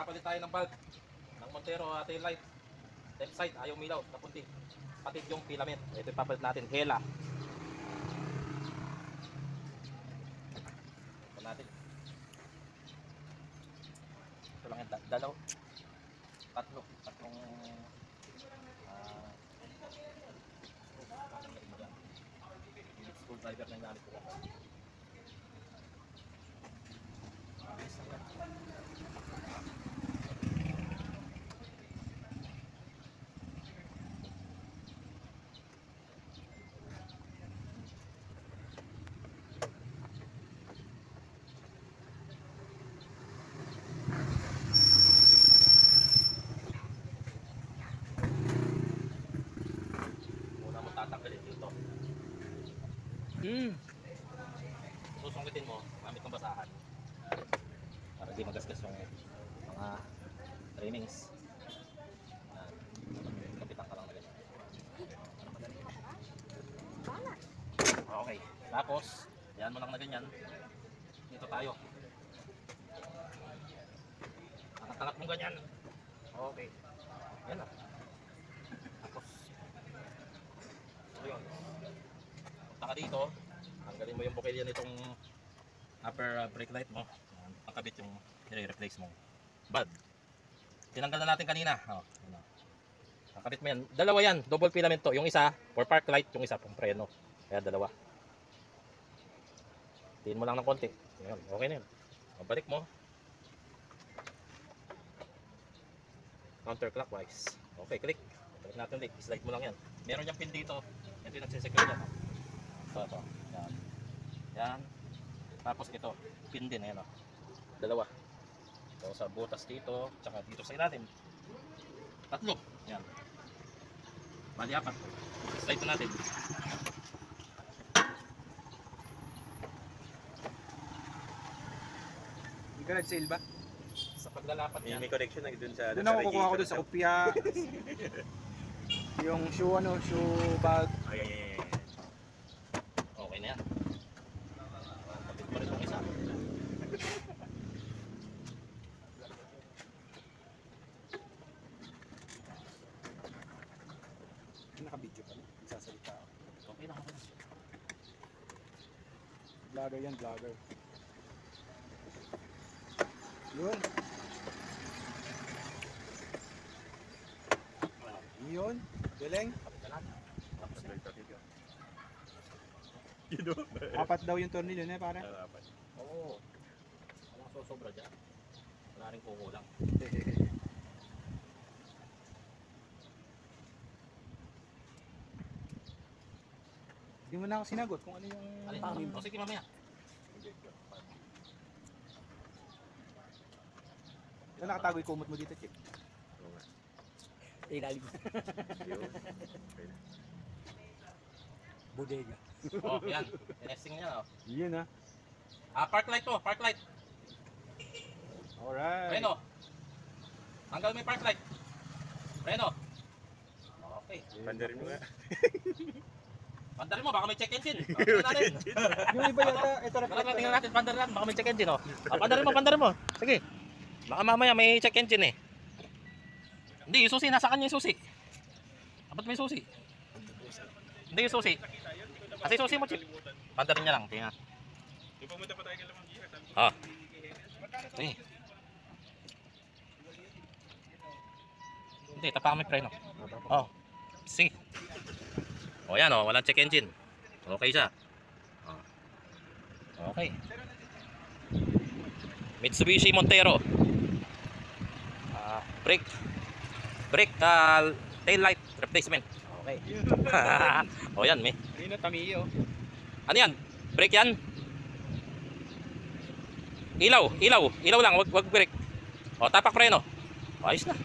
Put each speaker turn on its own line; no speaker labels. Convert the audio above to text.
Magpapalit tayo ng bulb ng Montero tail light. Left side, ayaw milaw, kapunti. Patid yung filament. Ito ipapalit natin, Hela. Ito natin. Ito lang yung tatlong screwdriver na gamit ko. Tatanggalin dito. Susungitin mo gamit ng basahan para hindi magasgas yung mga trimmings. Kapitan ka lang na ganyan. Okay, tapos yan mo lang na ganyan. Dito tayo. Angat-angat mo ganyan. Okay, yan na. Yun. Punta ka dito, tanggalin mo yung bukilya nitong upper brake light mo. Pakabit yung i-replace mong bulb. Tinanggal na natin kanina. Pakabit mo yan. Dalawa yan, double filament to. Yung isa for park light, yung isa pang preno. Kaya dalawa. Tiin mo lang ng konti. Ayan, okay na yun. Balik mo. Counterclockwise. Okay, click. Balik natin ulit. Slide mo lang yan. Meron yung pin dito. Ito yung nagsisecure yan. Ito. Yan. Yan. Tapos ito. Pin din. Ayan o. Dalawa. Ito sa butas dito. Tsaka dito sa ilalim. Tatlo. Yan. Bali apat. Slide ito natin.
Hindi ka nag-sale ba?
Sa paglalapat yan.
May connection na dun sa...
Doon ako kukuha ko dun sa kopya. Yung shoe bag.
Ay.
Okay na yan. Kapit pa rin yung isa.
Naka-video pa. Nagsasalita ako.
Okay na.
Vlogger yan, vlogger. Yun. Yun. Galing. Apat daw yung tornilyo na para.
Apat.
Oo. Walang sosobra dyan. Wala rin kukulang.
Hindi mo na ako sinagot kung ano yung...
O sige mamaya.
Ito nakatago yung kumot mo dito, Chip. Ilalim. Bodega.
Oh, yan. Testing niya, oh.
Yun ha.
Park light to, park light.
Alright.
Reno. Tanggal mo yung park light. Reno. Okay.
Pandarin mo nga.
Pandarin mo, baka may check engine. Tingnan natin.
Yung iba yata, ito
Tingnan natin, pandarin, baka may check engine, oh. Pandarin mo. Sige. Baka mamaya may check engine, eh. Hindi, yung susi, nasa kanya yung susi. Dapat may susi. Hindi yung susi. Kasi susi mo, Chip. Pandarin niya lang, tingnan. Ah. Sige. Hindi, tapakan mo yung preno. Oh. See. O yan, oh, walang check engine. Okay siya. Oh. Okay. Mitsubishi Montero. Brake tail light replacement. Okay. O yan, may.
Rino Tamiyo.
Ano yan? Brake yan? Ilaw lang, wag brake. O tapak preno. Ayos na.